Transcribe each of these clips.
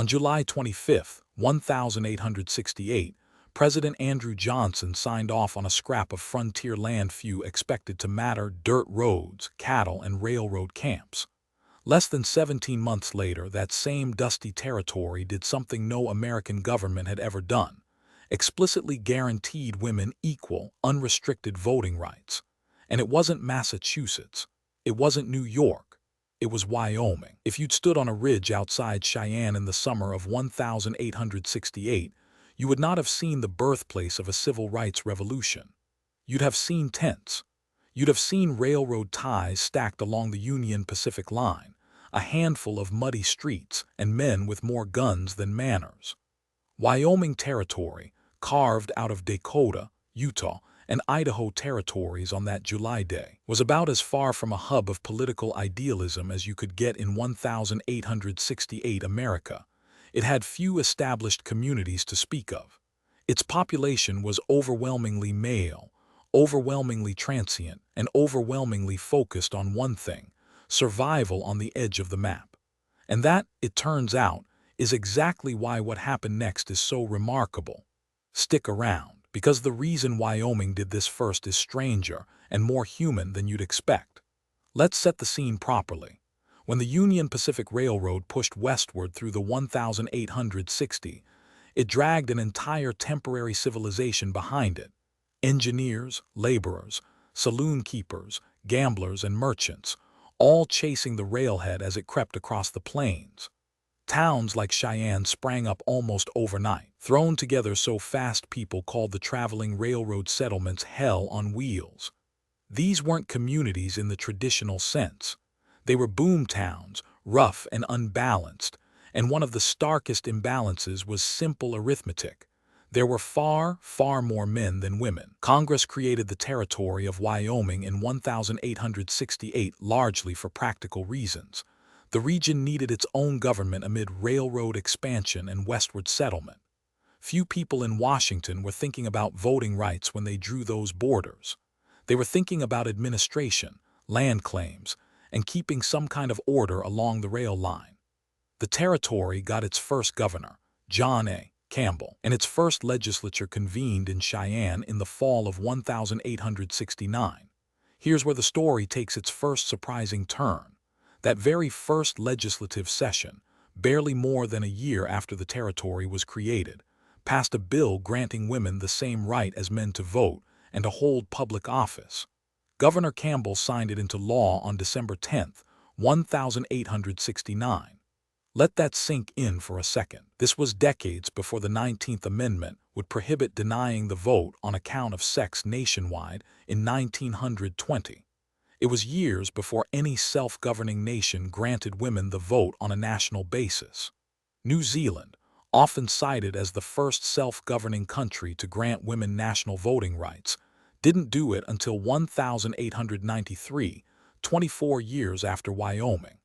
On July 25, 1868, President Andrew Johnson signed off on a scrap of frontier land few expected to matter: dirt roads, cattle, and railroad camps. Less than 17 months later, that same dusty territory did something no American government had ever done: explicitly guaranteed women equal, unrestricted voting rights. And it wasn't Massachusetts. It wasn't New York. It was Wyoming. If you'd stood on a ridge outside Cheyenne in the summer of 1868, you would not have seen the birthplace of a civil rights revolution. You'd have seen tents. You'd have seen railroad ties stacked along the Union Pacific line, a handful of muddy streets, and men with more guns than manners. Wyoming Territory, carved out of Dakota, Utah, and Idaho territories on that July day, was about as far from a hub of political idealism as you could get in 1868 America. It had few established communities to speak of. Its population was overwhelmingly male, overwhelmingly transient, and overwhelmingly focused on one thing: survival on the edge of the map. And that, it turns out, is exactly why what happened next is so remarkable. Stick around, because the reason Wyoming did this first is stranger and more human than you'd expect. Let's set the scene properly. When the Union Pacific Railroad pushed westward through the 1860, it dragged an entire temporary civilization behind it: engineers, laborers, saloon keepers, gamblers, and merchants, all chasing the railhead as it crept across the plains. Towns like Cheyenne sprang up almost overnight, thrown together so fast people called the traveling railroad settlements hell on wheels. These weren't communities in the traditional sense. They were boomtowns, rough and unbalanced, and one of the starkest imbalances was simple arithmetic. There were far, far more men than women. Congress created the territory of Wyoming in 1868 largely for practical reasons. The region needed its own government amid railroad expansion and westward settlement. Few people in Washington were thinking about voting rights when they drew those borders. They were thinking about administration, land claims, and keeping some kind of order along the rail line. The territory got its first governor, John Campbell, and its first legislature convened in Cheyenne in the fall of 1869. Here's where the story takes its first surprising turn. That very first legislative session, barely more than a year after the territory was created, passed a bill granting women the same right as men to vote and to hold public office. Governor Campbell signed it into law on December 10, 1869. Let that sink in for a second. This was decades before the 19th Amendment would prohibit denying the vote on account of sex nationwide in 1920. It was years before any self-governing nation granted women the vote on a national basis. New Zealand, often cited as the first self-governing country to grant women national voting rights, didn't do it until 1893, 24 years after Wyoming.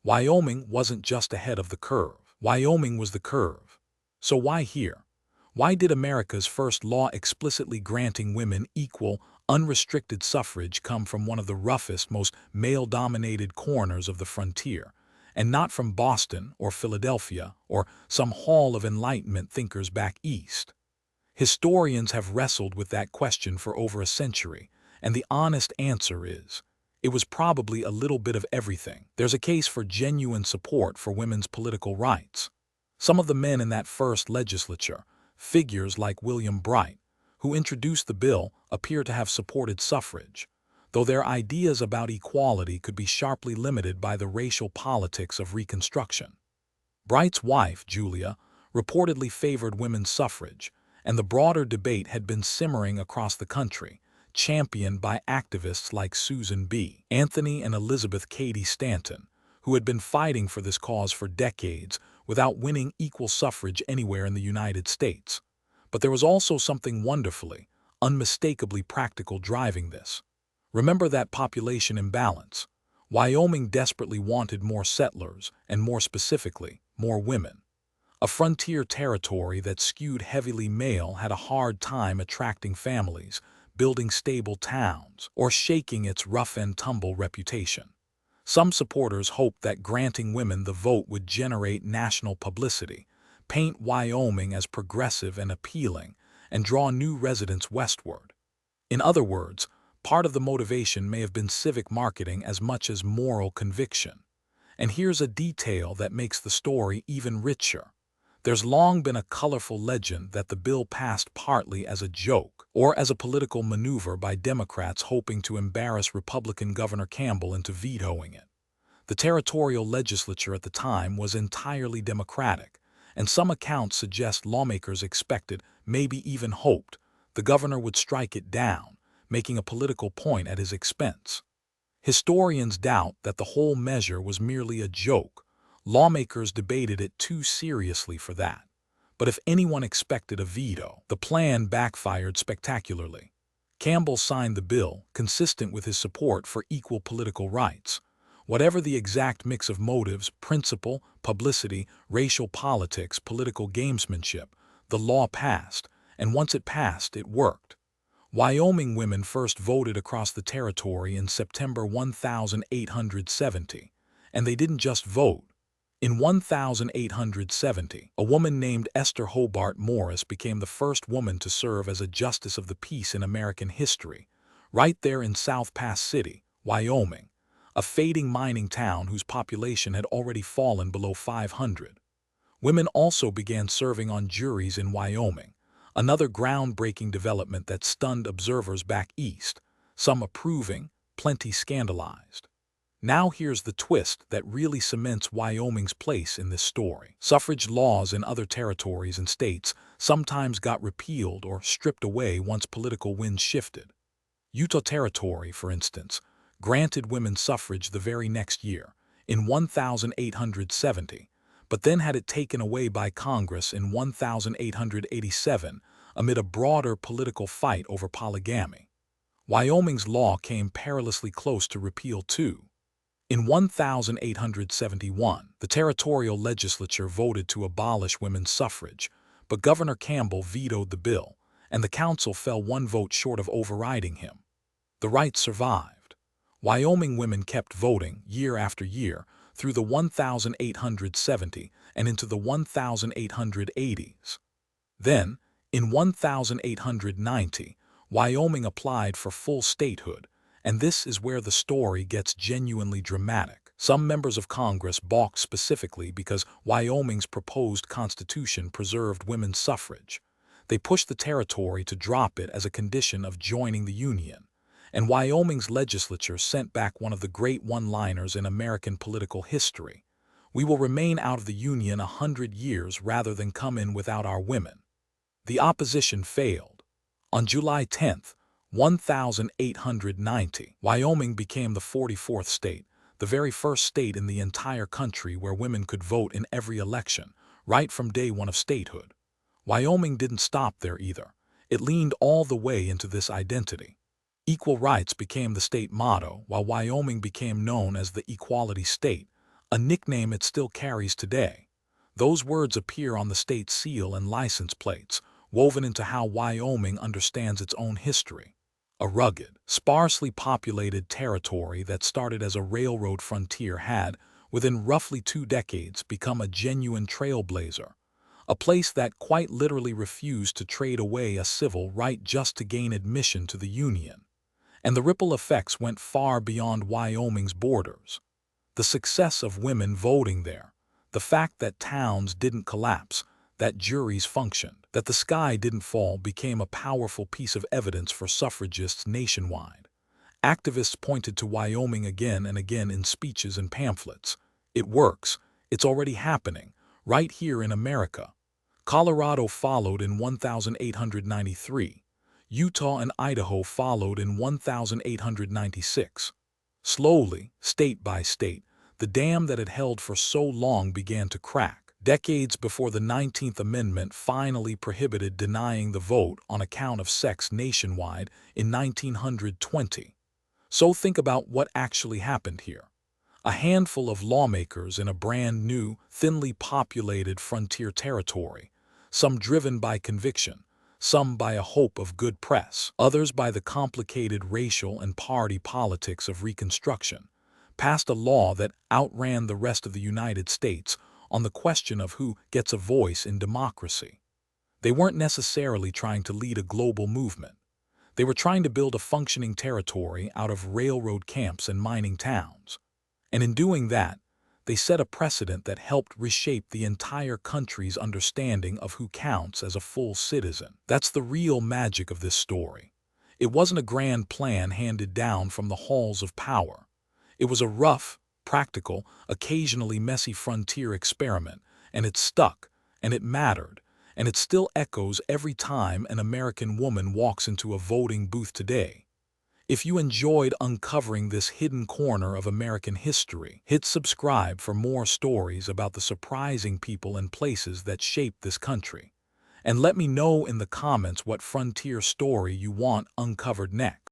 Wyoming wasn't just ahead of the curve. Wyoming was the curve. So why here? Why did America's first law explicitly granting women equal, unrestricted suffrage come from one of the roughest, most male-dominated corners of the frontier, and not from Boston or Philadelphia or some hall of Enlightenment thinkers back east? Historians have wrestled with that question for over a century, and the honest answer is, it was probably a little bit of everything. There's a case for genuine support for women's political rights. Some of the men in that first legislature, figures like William Bright, who introduced the bill, appear to have supported suffrage, though their ideas about equality could be sharply limited by the racial politics of Reconstruction. Bright's wife, Julia, reportedly favored women's suffrage, and the broader debate had been simmering across the country, championed by activists like Susan B. Anthony and Elizabeth Cady Stanton, who had been fighting for this cause for decades without winning equal suffrage anywhere in the United States. But there was also something wonderfully, unmistakably practical driving this. Remember that population imbalance. Wyoming desperately wanted more settlers, and more specifically, more women. A frontier territory that skewed heavily male had a hard time attracting families, building stable towns, or shaking its rough-and-tumble reputation. Some supporters hoped that granting women the vote would generate national publicity, paint Wyoming as progressive and appealing, and draw new residents westward. In other words, part of the motivation may have been civic marketing as much as moral conviction. And here's a detail that makes the story even richer. There's long been a colorful legend that the bill passed partly as a joke or as a political maneuver by Democrats hoping to embarrass Republican Governor Campbell into vetoing it. The territorial legislature at the time was entirely Democratic, and some accounts suggest lawmakers expected, maybe even hoped, the governor would strike it down, making a political point at his expense. Historians doubt that the whole measure was merely a joke. Lawmakers debated it too seriously for that. But if anyone expected a veto, the plan backfired spectacularly. Campbell signed the bill, consistent with his support for equal political rights. Whatever the exact mix of motives, principle, publicity, racial politics, political gamesmanship, the law passed, and once it passed, it worked. Wyoming women first voted across the territory in September 1870, and they didn't just vote. In 1870, a woman named Esther Hobart Morris became the first woman to serve as a justice of the peace in American history, right there in South Pass City, Wyoming, a fading mining town whose population had already fallen below 500. Women also began serving on juries in Wyoming, another groundbreaking development that stunned observers back east, some approving, plenty scandalized. Now here's the twist that really cements Wyoming's place in this story. Suffrage laws in other territories and states sometimes got repealed or stripped away once political winds shifted. Utah Territory, for instance, granted women suffrage the very next year, in 1870, but then had it taken away by Congress in 1887 amid a broader political fight over polygamy. Wyoming's law came perilously close to repeal too. In 1871, the territorial legislature voted to abolish women's suffrage, but Governor Campbell vetoed the bill, and the council fell one vote short of overriding him. The right survived. Wyoming women kept voting year after year through the 1870 and into the 1880s. Then, in 1890, Wyoming applied for full statehood, and this is where the story gets genuinely dramatic. Some members of Congress balked specifically because Wyoming's proposed constitution preserved women's suffrage. They pushed the territory to drop it as a condition of joining the Union. And Wyoming's legislature sent back one of the great one-liners in American political history. We will remain out of the Union 100 years rather than come in without our women. The opposition failed. On July 10, 1890, Wyoming became the 44th state, the very first state in the entire country where women could vote in every election, right from day one of statehood. Wyoming didn't stop there either. It leaned all the way into this identity. Equal rights became the state motto, while Wyoming became known as the Equality State, a nickname it still carries today. Those words appear on the state seal and license plates, woven into how Wyoming understands its own history. A rugged, sparsely populated territory that started as a railroad frontier had, within roughly 2 decades, become a genuine trailblazer, a place that quite literally refused to trade away a civil right just to gain admission to the Union. And the ripple effects went far beyond Wyoming's borders. The success of women voting there, the fact that towns didn't collapse, that juries functioned, that the sky didn't fall became a powerful piece of evidence for suffragists nationwide. Activists pointed to Wyoming again and again in speeches and pamphlets. It works. It's already happening, right here in America. Colorado followed in 1893. Utah and Idaho followed in 1896. Slowly, state by state, the dam that had held for so long began to crack. Decades before the 19th Amendment finally prohibited denying the vote on account of sex nationwide in 1920. So think about what actually happened here. A handful of lawmakers in a brand new, thinly populated frontier territory, some driven by conviction, some by a hope of good press, others by the complicated racial and party politics of Reconstruction, passed a law that outran the rest of the United States on the question of who gets a voice in democracy. They weren't necessarily trying to lead a global movement. They were trying to build a functioning territory out of railroad camps and mining towns. And in doing that, they set a precedent that helped reshape the entire country's understanding of who counts as a full citizen. That's the real magic of this story. It wasn't a grand plan handed down from the halls of power. It was a rough, practical, occasionally messy frontier experiment, and it stuck, and it mattered, and it still echoes every time an American woman walks into a voting booth today. If you enjoyed uncovering this hidden corner of American history, hit subscribe for more stories about the surprising people and places that shaped this country. And let me know in the comments what frontier story you want uncovered next.